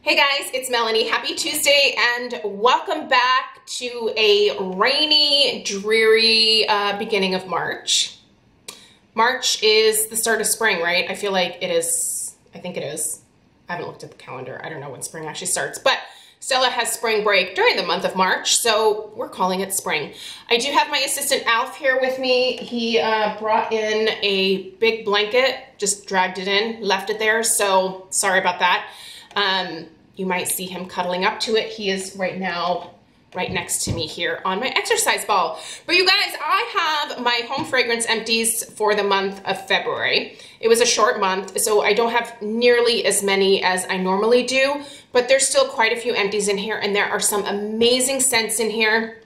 Hey guys, it's Melanie. Happy Tuesday and welcome back to a rainy, dreary beginning of March. March is the start of spring, right? I feel like it is. I think it is. I haven't looked at the calendar. I don't know when spring actually starts, but Stella has spring break during the month of March, so we're calling it spring. I do have my assistant Alf here with me. He brought in a big blanket, just dragged it in, left it there, so sorry about that. You might see him cuddling up to it. He is right now right next to me here on my exercise ball. But you guys, I have my home fragrance empties for the month of February. It was a short month, so I don't have nearly as many as I normally do, but there's still quite a few empties in here, and there are some amazing scents in here.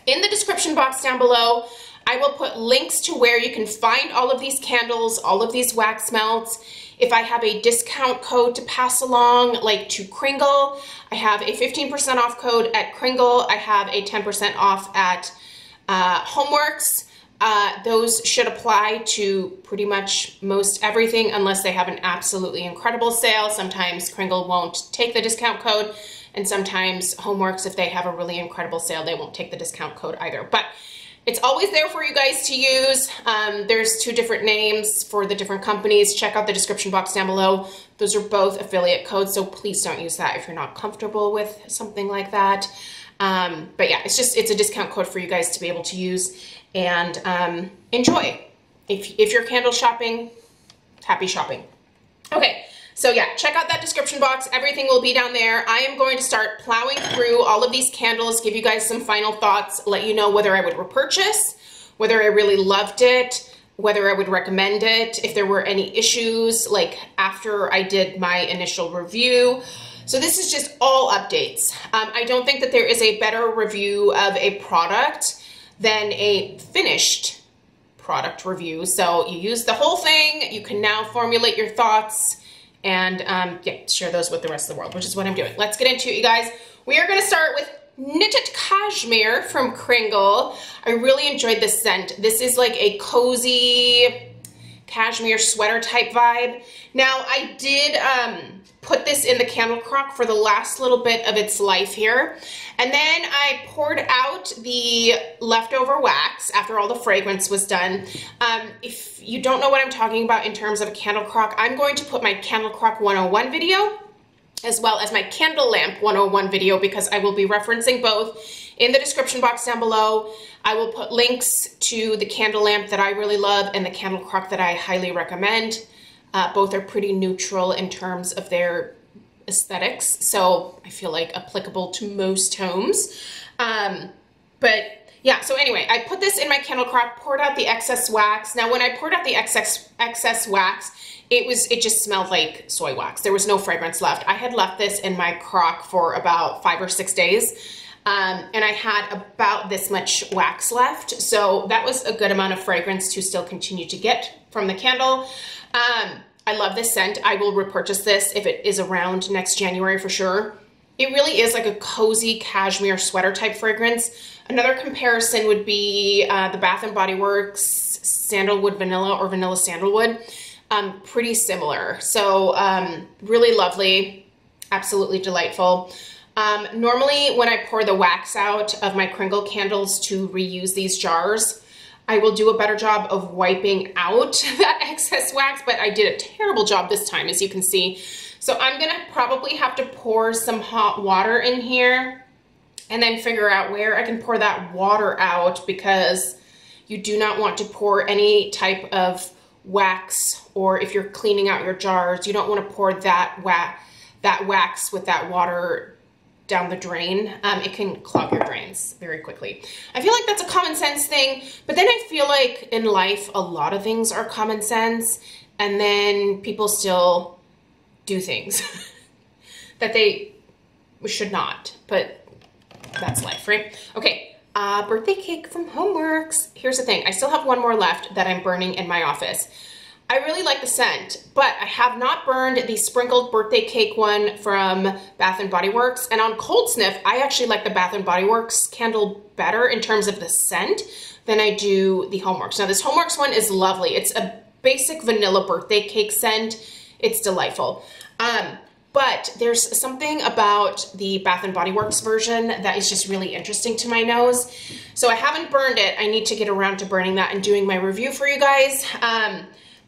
In the description box down below, I will put links to where you can find all of these candles, all of these wax melts. If I have a discount code to pass along, like to Kringle, I have a 15% off code at Kringle. I have a 10% off at Homeworx. Those should apply to pretty much most everything unless they have an absolutely incredible sale. Sometimes Kringle won't take the discount code, and sometimes Homeworx, if they have a really incredible sale, they won't take the discount code either. But it's always there for you guys to use. There's two different names for the different companies. Check out the description box down below. Those are both affiliate codes, so please don't use that if you're not comfortable with something like that. But yeah, it's a discount code for you guys to be able to use and enjoy. If you're candle shopping, happy shopping. Okay. So yeah, check out that description box. Everything will be down there. I am going to start plowing through all of these candles, give you guys some final thoughts, let you know whether I would repurchase, whether I really loved it, whether I would recommend it, if there were any issues, like after I did my initial review. So this is just all updates. I don't think that there is a better review of a product than a finished product review. So you use the whole thing, you can now formulate your thoughts, and yeah, share those with the rest of the world, which is what I'm doing. Let's get into it, you guys. We are gonna start with Knitted Kashmir from Kringle. I really enjoyed this scent. This is like a cozy cashmere sweater type vibe. Now, I did put this in the candle crock for the last little bit of its life here. And then I poured out the leftover wax after all the fragrance was done. If you don't know what I'm talking about in terms of a candle crock, I'm going to put my Candle Crock 101 video as well as my Candle Lamp 101 video, because I will be referencing both in the description box down below. I will put links to the candle lamp that I really love and the candle crock that I highly recommend. Both are pretty neutral in terms of their aesthetics, so I feel like applicable to most homes. But yeah, so anyway, I put this in my candle crock, poured out the excess wax. Now, when I poured out the excess wax, it just smelled like soy wax. There was no fragrance left. I had left this in my crock for about 5 or 6 days. And I had about this much wax left, so that was a good amount of fragrance to still continue to get from the candle. I love this scent. I will repurchase this if it is around next January for sure. It really is like a cozy cashmere sweater type fragrance. Another comparison would be the Bath & Body Works Sandalwood Vanilla or Vanilla Sandalwood. Pretty similar. So really lovely, absolutely delightful. Normally when I pour the wax out of my Kringle candles to reuse these jars, I will do a better job of wiping out that excess wax, but I did a terrible job this time, as you can see. So I'm gonna probably have to pour some hot water in here and then figure out where I can pour that water out, because you do not want to pour any type of wax, or if you're cleaning out your jars, you don't want to pour that wax with that water down the drain. It can clog your drains very quickly. I feel like that's a common sense thing, but then I feel like in life a lot of things are common sense, and then people still do things that they should not, but that's life, right? Okay, birthday cake from Homeworx. Here's the thing, I still have one more left that I'm burning in my office. I really like the scent, but I have not burned the sprinkled birthday cake one from Bath & Body Works. And on cold sniff, I actually like the Bath & Body Works candle better in terms of the scent than I do the Homeworx. Now this Homeworx one is lovely. It's a basic vanilla birthday cake scent. It's delightful. But there's something about the Bath & Body Works version that is just really interesting to my nose. So I haven't burned it. I need to get around to burning that and doing my review for you guys.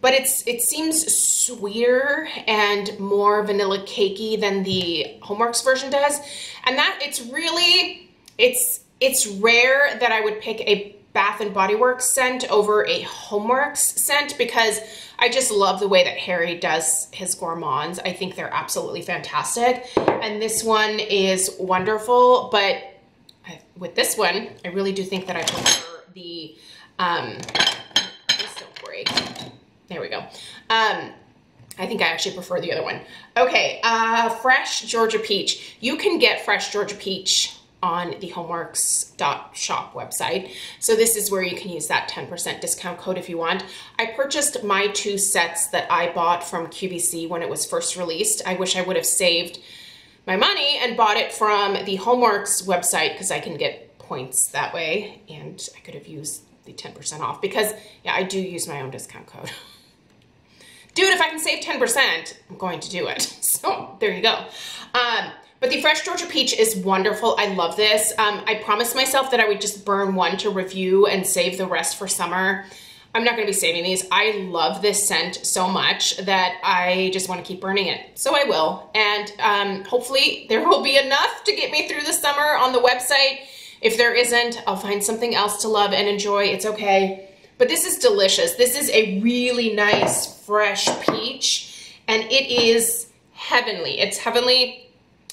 But it seems sweeter and more vanilla cakey than the Homeworx version does. And that it's really, it's rare that I would pick a Bath & Body Works scent over a Homeworx scent because I just love the way that Harry does his gourmands. I think they're absolutely fantastic. And this one is wonderful, but with this one, I really do think that I prefer the, please don't break. There we go. I think I actually prefer the other one. Okay, fresh Georgia peach. You can get fresh Georgia peach on the Homeworx.Shop website. So this is where you can use that 10% discount code if you want. I purchased my 2 sets that I bought from QVC when it was first released. I wish I would have saved my money and bought it from the Homeworx website because I can get points that way, and I could have used the 10% off because, yeah, I do use my own discount code. Dude, if I can save 10%, I'm going to do it. So there you go. But the fresh Georgia peach is wonderful. I love this. I promised myself that I would just burn one to review and save the rest for summer. I'm not going to be saving these. I love this scent so much that I just want to keep burning it. So I will. And hopefully there will be enough to get me through the summer on the website. If there isn't, I'll find something else to love and enjoy. It's okay. But this is delicious. This is a really nice fresh peach, and it is heavenly. It's heavenly.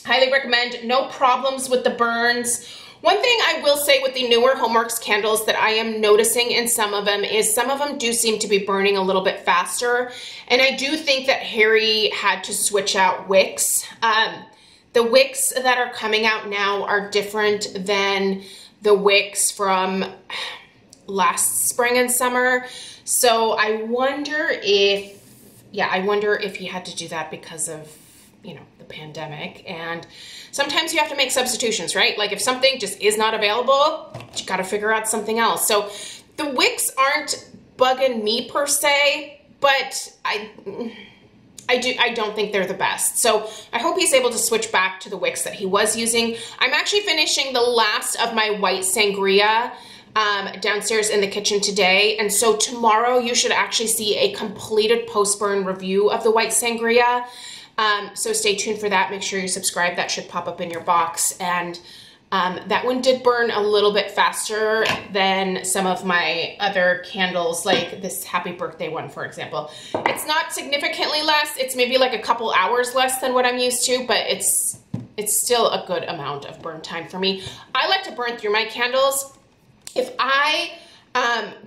Highly recommend. No problems with the burns. One thing I will say with the newer Homeworx candles that I am noticing in some of them is some of them do seem to be burning a little bit faster. And I do think that Harry had to switch out wicks. The wicks that are coming out now are different than the wicks from last spring and summer. So I wonder if, yeah, I wonder if he had to do that because of, you know, the pandemic. And sometimes you have to make substitutions, right? Like if something just is not available, you got to figure out something else. So the wicks aren't bugging me per se, but I don't think they're the best. So I hope he's able to switch back to the wicks that he was using. I'm actually finishing the last of my white sangria downstairs in the kitchen today. And so tomorrow you should actually see a completed post-burn review of the white sangria. So stay tuned for that. Make sure you subscribe. That should pop up in your box. And that one did burn a little bit faster than some of my other candles, like this happy birthday one, for example. It's not significantly less. It's maybe like a couple hours less than what I'm used to, but it's still a good amount of burn time for me. I like to burn through my candles. If I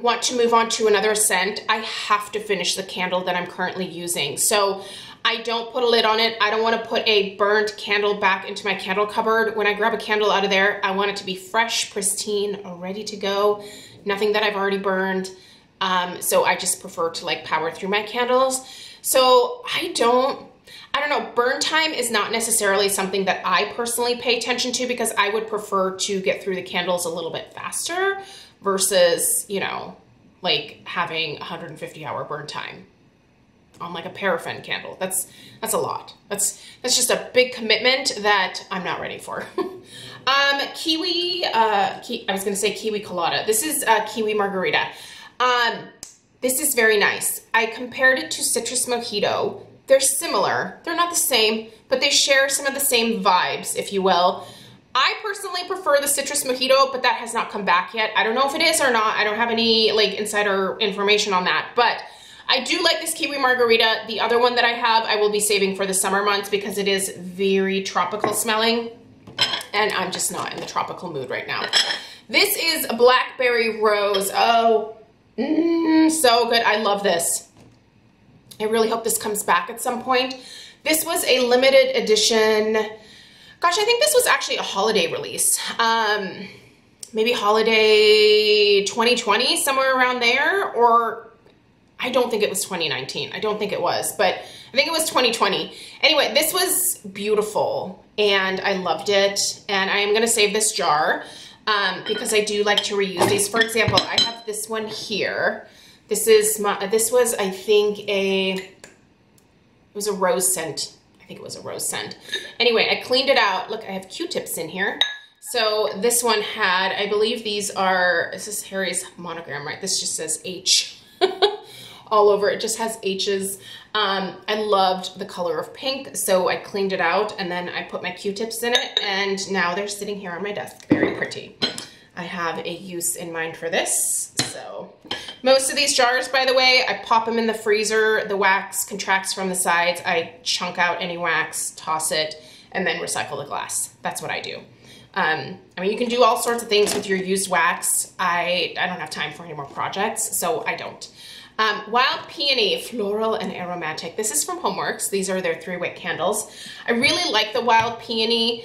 want to move on to another scent, I have to finish the candle that I'm currently using. So I don't put a lid on it. I don't want to put a burnt candle back into my candle cupboard. When I grab a candle out of there, I want it to be fresh, pristine, ready to go. Nothing that I've already burned. So I just prefer to like power through my candles. So I don't know, burn time is not necessarily something that I personally pay attention to because I would prefer to get through the candles a little bit faster versus, you know, like having 150-hour burn time on like a paraffin candle. That's a lot. That's just a big commitment that I'm not ready for. Kiwi, I was gonna say kiwi colada. This is kiwi margarita. This is very nice. I compared it to citrus mojito. They're similar. They're not the same, but they share some of the same vibes, if you will. I personally prefer the citrus mojito, but that has not come back yet. I don't know if it is or not. I don't have any like insider information on that, but I do like this kiwi margarita. The other one that I have, I will be saving for the summer months because it is very tropical smelling, and I'm just not in the tropical mood right now. This is a Blackberry Rose. Oh, so good. I love this. I really hope this comes back at some point. This was a limited edition. Gosh, I think this was actually a holiday release. Maybe holiday 2020, somewhere around there, or I don't think it was 2019. I don't think it was, but I think it was 2020. Anyway, this was beautiful and I loved it. And I am gonna save this jar because I do like to reuse these. For example, I have this one here. This was, I think, it was a rose scent, I I think it was a rose scent. Anyway, I cleaned it out. Look, I have Q-tips in here. So this one had, I believe these are, this is Harry's monogram, right? This just says H all over. It just has H's. I loved the color of pink, so I cleaned it out and then I put my Q-tips in it, and now they're sitting here on my desk. Very pretty. I have a use in mind for this. So most of these jars, by the way, I pop them in the freezer. The wax contracts from the sides. I chunk out any wax, toss it, and then recycle the glass. That's what I do. I mean, you can do all sorts of things with your used wax. I don't have time for any more projects, so I don't. Wild Peony, Floral and Aromatic. This is from Homeworx. These are their 3-wick candles. I really like the Wild Peony.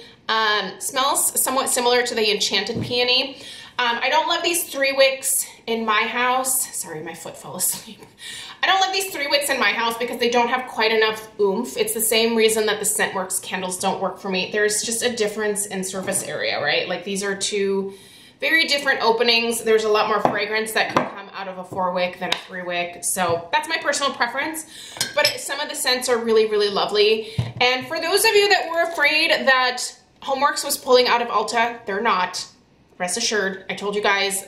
Smells somewhat similar to the Enchanted Peony. I don't love these 3 wicks in my house. Sorry, my foot fell asleep. I don't love these 3 wicks in my house because they don't have quite enough oomph. It's the same reason that the Scentworx candles don't work for me. There's just a difference in surface area, right? Like these are 2 very different openings. There's a lot more fragrance that can come out of a 4-wick than a 3-wick. So that's my personal preference. But some of the scents are really, really lovely. And for those of you that were afraid that Homeworx was pulling out of Ulta, they're not. Rest assured, I told you guys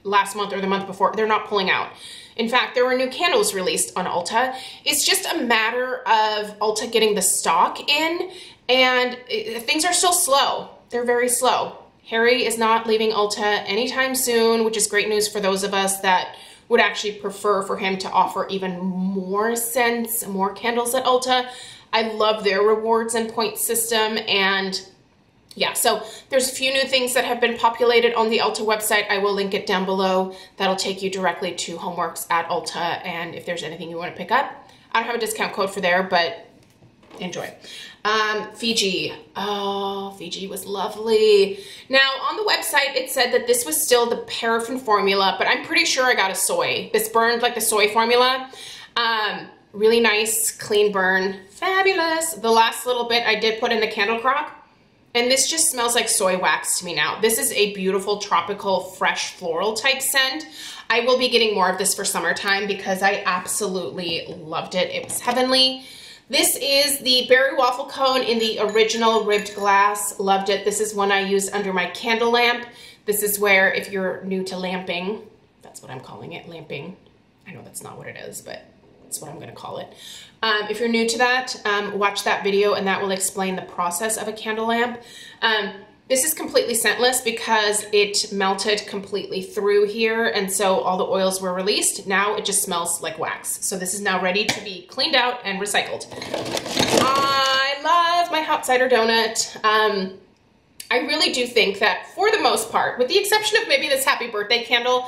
last month or the month before, they're not pulling out. In fact, there were new candles released on Ulta. It's just a matter of Ulta getting the stock in, and things are still slow. They're very slow. Harry is not leaving Ulta anytime soon, which is great news for those of us that would actually prefer for him to offer even more scents, more candles at Ulta. I love their rewards and points system, and yeah, so there's a few new things that have been populated on the Ulta website. I will link it down below. That'll take you directly to Homeworx at Ulta, and if there's anything you want to pick up, I don't have a discount code for there, but enjoy. Fiji. Oh, Fiji was lovely. Now, on the website, it said that this was still the paraffin formula, but I'm pretty sure I got a soy. This burned like the soy formula. Really nice, clean burn. Fabulous. The last little bit I did put in the candle crock. And this just smells like soy wax to me now. This is a beautiful tropical fresh floral type scent. I will be getting more of this for summertime because I absolutely loved it. It was heavenly. This is the berry waffle cone in the original ribbed glass. Loved it. This is one I use under my candle lamp. This is where, if you're new to lamping, that's what I'm calling it, lamping. I know that's not what it is, but that's what I'm going to call it. If you're new to that, watch that video and that will explain the process of a candle lamp. This is completely scentless because it melted completely through here, and so all the oils were released. Now it just smells like wax. So this is now ready to be cleaned out and recycled. I love my hot cider donut. I really do think that for the most part, with the exception of maybe this happy birthday candle,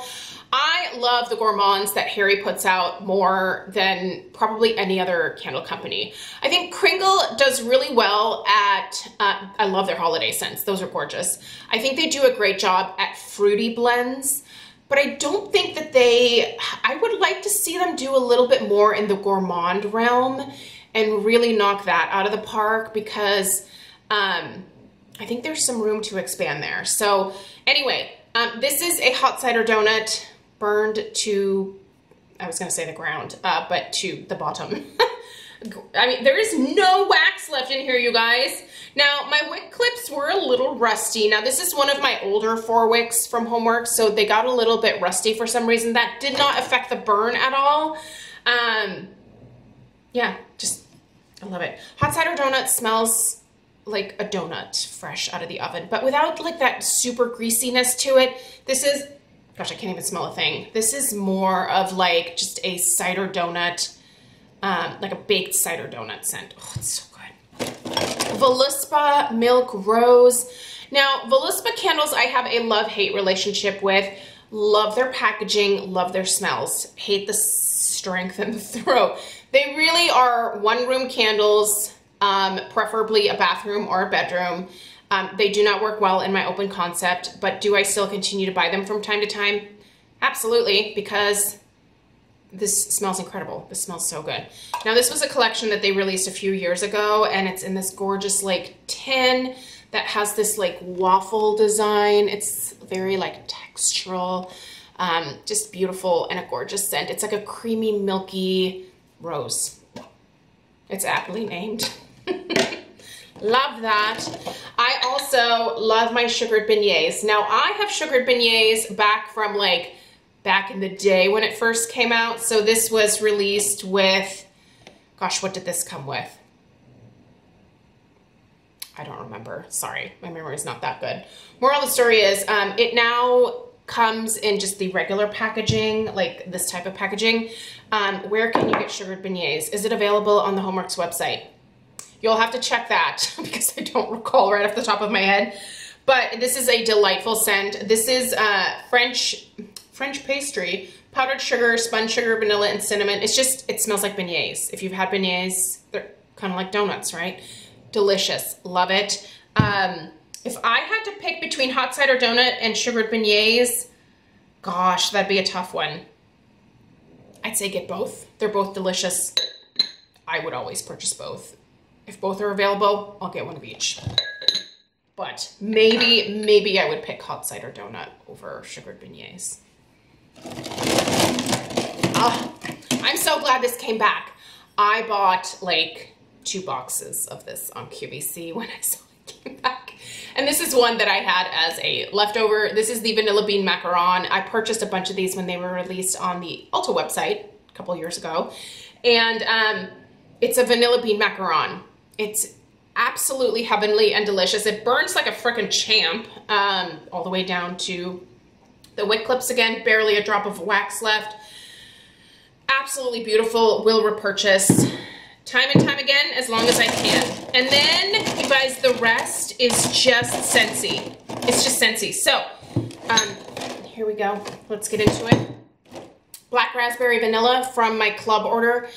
I love the gourmands that Harry puts out more than probably any other candle company. I think Kringle does really well at, I love their holiday scents. Those are gorgeous. I think they do a great job at fruity blends, but I don't think that I would like to see them do a little bit more in the gourmand realm and really knock that out of the park because I think there's some room to expand there. So anyway, this is a hot cider donut burned to, I was gonna say the ground, but to the bottom. I mean, there is no wax left in here, you guys. Now, my wick clips were a little rusty. Now, this is one of my older 4 wicks from Homeworx, so they got a little bit rusty for some reason. That did not affect the burn at all. Yeah, just, I love it. Hot cider donut smells like a donut fresh out of the oven, but without like that super greasiness to it. This is, gosh, I can't even smell a thing. This is more of like just a cider donut, like a baked cider donut scent. Oh, it's so good. Voluspa Milk Rose. Now, Voluspa candles I have a love-hate relationship with. Love their packaging, love their smells. Hate the strength in the throat. They really are one-room candles, preferably a bathroom or a bedroom. They do not work well in my open concept, but do I still continue to buy them from time to time? Absolutely, because this smells incredible. This smells so good. Now, this was a collection that they released a few years ago, and it's in this gorgeous like tin that has this like waffle design. It's very like textural, just beautiful and a gorgeous scent. It's like a creamy, milky rose. It's aptly named. Love that. I also love my sugared beignets. Now I have sugared beignets back from like back in the day when it first came out. So this was released with, gosh, what did this come with? I don't remember. Sorry, my memory is not that good. Moral of the story is it now comes in just the regular packaging, like this type of packaging. Where can you get sugared beignets? Is it available on the Homeworx website? You'll have to check that because I don't recall right off the top of my head. But this is a delightful scent. This is French pastry, powdered sugar, spun sugar, vanilla, and cinnamon. It's just, it smells like beignets. If you've had beignets, they're kind of like donuts, right? Delicious. Love it. If I had to pick between hot cider donut and sugared beignets, gosh, that'd be a tough one. I'd say get both. They're both delicious. I would always purchase both. If both are available, I'll get one of each. But maybe I would pick hot cider donut over sugared beignets. Oh, I'm so glad this came back. I bought like 2 boxes of this on QVC when I saw it came back. And this is one that I had as a leftover. This is the vanilla bean macaron. I purchased a bunch of these when they were released on the Ulta website a couple years ago. And it's a vanilla bean macaron. It's absolutely heavenly and delicious. It burns like a frickin' champ, all the way down to the wick clips again, barely a drop of wax left. Absolutely beautiful, will repurchase time and time again as long as I can. And then, you guys, the rest is just Scentsy. It's just Scentsy. So, here we go. Let's get into it. Black raspberry vanilla from my club order.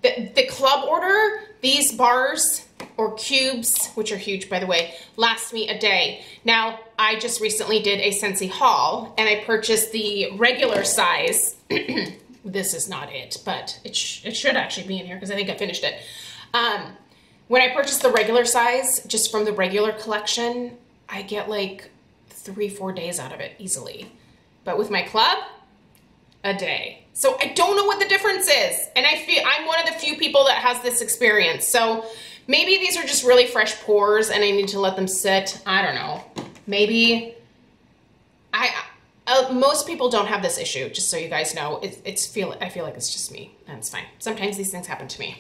The club order, these bars or cubes, which are huge by the way, last me a day. Now, I just recently did a Scentsy haul and I purchased the regular size. This is not it, but it should actually be in here because I think I finished it. When I purchased the regular size, just from the regular collection, I get like 3-4 days out of it easily. But with my club, a day. So I don't know what the difference is. And I feel I'm one of the few people that has this experience. So maybe these are just really fresh pours and I need to let them sit. I don't know. Maybe most people don't have this issue, just so you guys know. I feel like it's just me, and it's fine. Sometimes these things happen to me.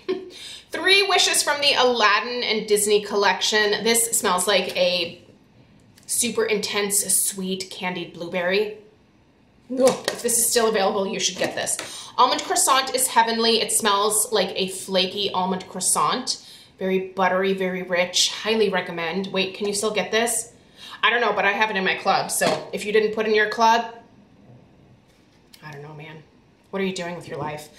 3 Wishes from the Aladdin and Disney collection. This smells like a super intense, sweet candied blueberry. Ugh, if this is still available, you should get this. Almond croissant is heavenly. It smells like a flaky almond croissant. Very buttery, very rich. Highly recommend. Wait, can you still get this? I don't know, but I have it in my club. So if you didn't put in your club, I don't know, man. What are you doing with your life?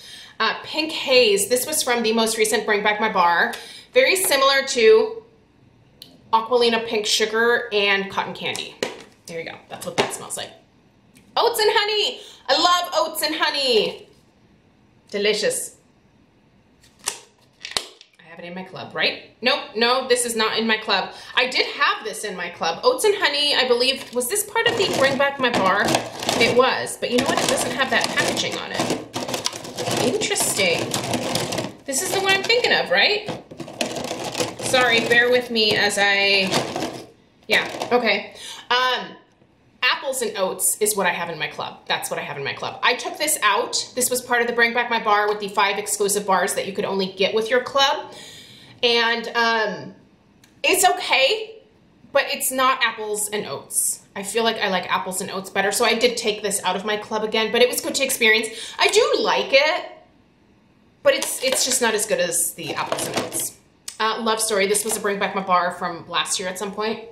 Pink Haze. This was from the most recent Bring Back My Bar. Very similar to Aqualina Pink Sugar and Cotton Candy. There you go. That's what that smells like. Oats and honey. I love oats and honey. Delicious. I have it in my club, right? Nope, no, this is not in my club. I did have this in my club. Oats and honey, I believe, was this part of the Bring Back My Bar? It was, but you know what? It doesn't have that packaging on it. Interesting. This is the one I'm thinking of, right? Sorry, bear with me as yeah, okay. Apples and oats is what I have in my club. That's what I have in my club. I took this out. This was part of the Bring Back My Bar with the 5 exclusive bars that you could only get with your club. And it's okay, but it's not apples and oats. I feel like I like apples and oats better, so I did take this out of my club again, but it was good to experience. I do like it, but it's just not as good as the apples and oats. Love Story. This was a Bring Back My Bar from last year at some point.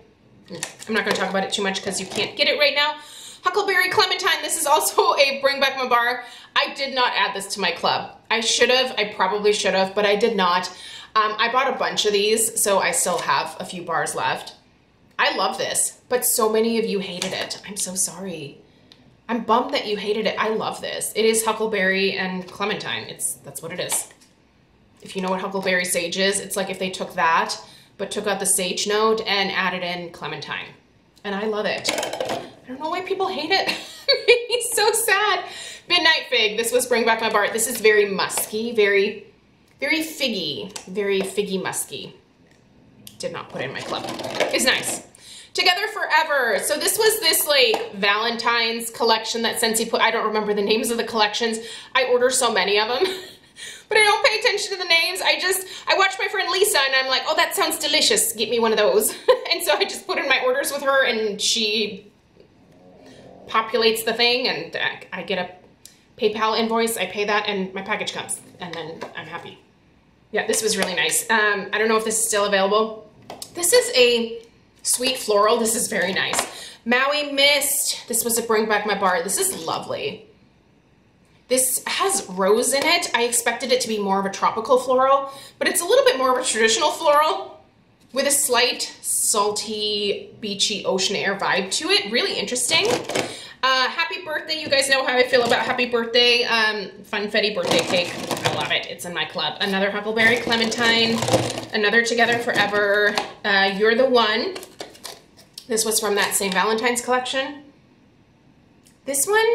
I'm not going to talk about it too much because you can't get it right now. Huckleberry Clementine. This is also a Bring Back My Bar. I did not add this to my club. I should have. I probably should have, but I did not. I bought a bunch of these, so I still have a few bars left. I love this, but so many of you hated it. I'm so sorry. I'm bummed that you hated it. I love this. It is Huckleberry and Clementine. That's what it is. If you know what Huckleberry Sage is, it's like if they took that, but took out the sage note and added in Clementine. And I love it. I don't know why people hate it. It made me so sad. Midnight Fig. This was Bring Back My Bar. This is very musky, very figgy, very figgy musky. did not put in my club. It's nice. Together Forever. So this was this like Valentine's collection that Scentsy put. I don't remember the names of the collections. I order so many of them, but I don't pay attention to the names. I watch my friend Lisa and I'm like, oh, that sounds delicious. Get me one of those. And so I just put in my orders with her and she populates the thing and I get a PayPal invoice. I pay that and my package comes and then I'm happy. Yeah, this was really nice. I don't know if this is still available. This is a sweet floral. This is very nice. Maui Mist. This was a Bring Back My Bar. This is lovely. This has rose in it. I expected it to be more of a tropical floral, but it's a little bit more of a traditional floral with a slight salty, beachy ocean air vibe to it. Really interesting. Happy birthday. You guys know how I feel about happy birthday. Funfetti birthday cake. I love it. It's in my club. Another Huckleberry Clementine. Another Together Forever. You're the One. This was from that same Valentine's collection. This one,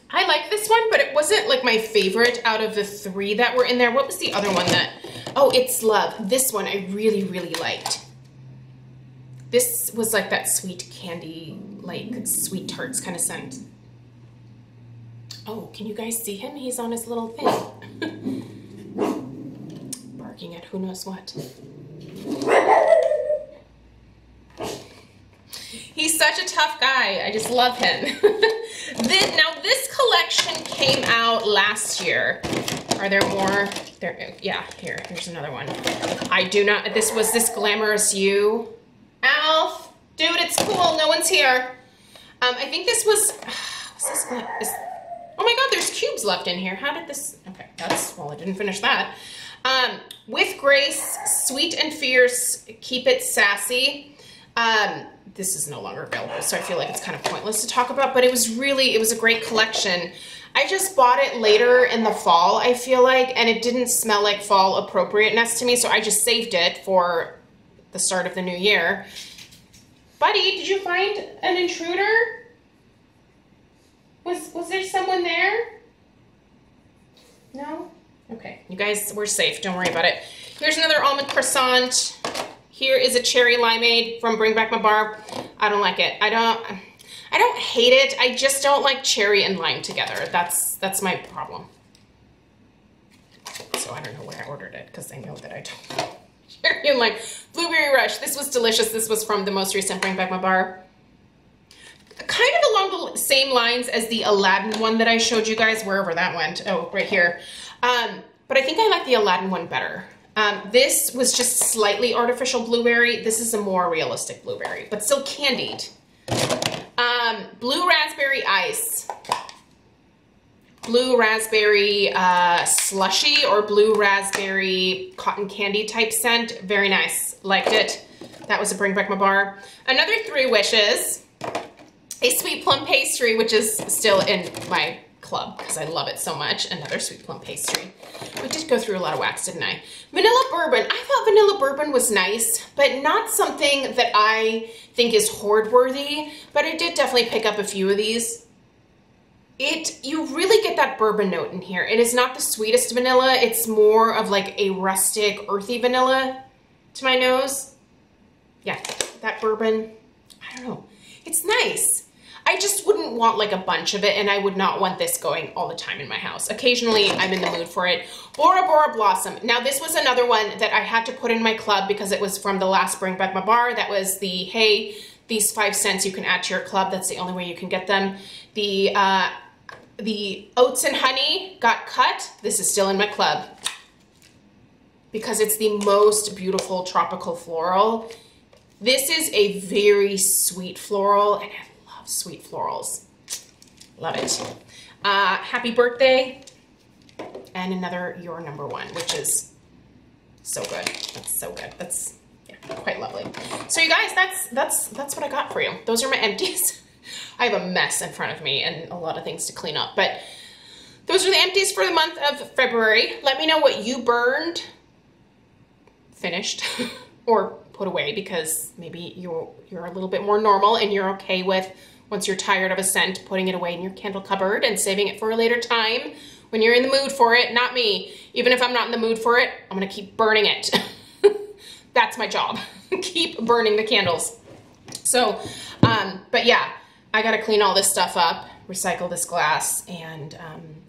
I like this one, but it wasn't like my favorite out of the 3 that were in there. What was the other one that, oh, It's Love. This one I really, really liked. This was like that sweet candy, like sweet tarts kind of scent. Oh, can you guys see him? He's on his little thing. Barking at who knows what. He's such a tough guy. I just love him. Now this collection came out last year. Are there more? There, yeah, here's another one. I do not, this was this Glamorous You. Alf, dude, it's cool. No one's here. I think this was oh my God, there's cubes left in here. How did this, okay, well, I didn't finish that. With Grace, Sweet and Fierce, Keep It Sassy. This is no longer available, so I feel like it's kind of pointless to talk about, but it was a great collection. I just bought it later in the fall, I feel like, and it didn't smell like fall appropriateness to me, so I just saved it for the start of the new year. Buddy, did you find an intruder? Was there someone there? No? Okay, you guys, we're safe, don't worry about it. Here's another almond croissant. Here is a cherry limeade from Bring Back My Bar. I don't like it. I don't hate it. I just don't like cherry and lime together. That's my problem. So I don't know where I ordered it because I know that I don't. Cherry and lime. Blueberry Rush. This was delicious. This was from the most recent Bring Back My Bar. Kind of along the same lines as the Aladdin one that I showed you guys, wherever that went. Oh, right here. But I think I like the Aladdin one better. This was just slightly artificial blueberry. This is a more realistic blueberry, but still candied. Blue Raspberry Ice. Blue Raspberry Slushy or Blue Raspberry Cotton Candy type scent. Very nice. Liked it. That was a Bring Back My Bar. Another 3 Wishes. A Sweet Plum Pastry, which is still in my club because I love it so much. Another Sweet Plum Pastry. We did go through a lot of wax, didn't I? Vanilla Bourbon. I thought Vanilla Bourbon was nice, but not something that I think is hoard worthy, but I did definitely pick up a few of these. You really get that bourbon note in here. It is not the sweetest vanilla. It's more of like a rustic, earthy vanilla to my nose. Yeah, that bourbon, I don't know. It's nice. I just wouldn't want like a bunch of it, and I would not want this going all the time in my house. Occasionally, I'm in the mood for it. Bora Bora Blossom. Now, this was another one that I had to put in my club because it was from the last Bring Back My Bar. That was the, hey, these 5 cents you can add to your club. That's the only way you can get them. The Oats and Honey got cut. This is still in my club because it's the most beautiful tropical floral. This is a very sweet floral, and I love sweet florals. Love it. Happy Birthday, and another Your Number One, which is so good. That's so good. That's, yeah, quite lovely. So you guys, that's what I got for you. Those are my empties. I have a mess in front of me and a lot of things to clean up, but those are the empties for the month of February. Let me know what you burned, finished, or put away, because maybe you're a little bit more normal and you're okay with, once you're tired of a scent, putting it away in your candle cupboard and saving it for a later time when you're in the mood for it. Not me. Even if I'm not in the mood for it, I'm gonna keep burning it. that's my job. Keep burning the candles. So, but yeah, I gotta clean all this stuff up, recycle this glass, and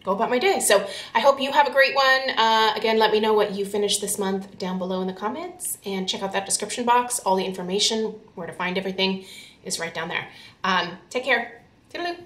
go about my day. So I hope you have a great one. Again, let me know what you finished this month down below in the comments, and check out that description box. All the information, where to find everything, is right down there. Take care. Toodaloo.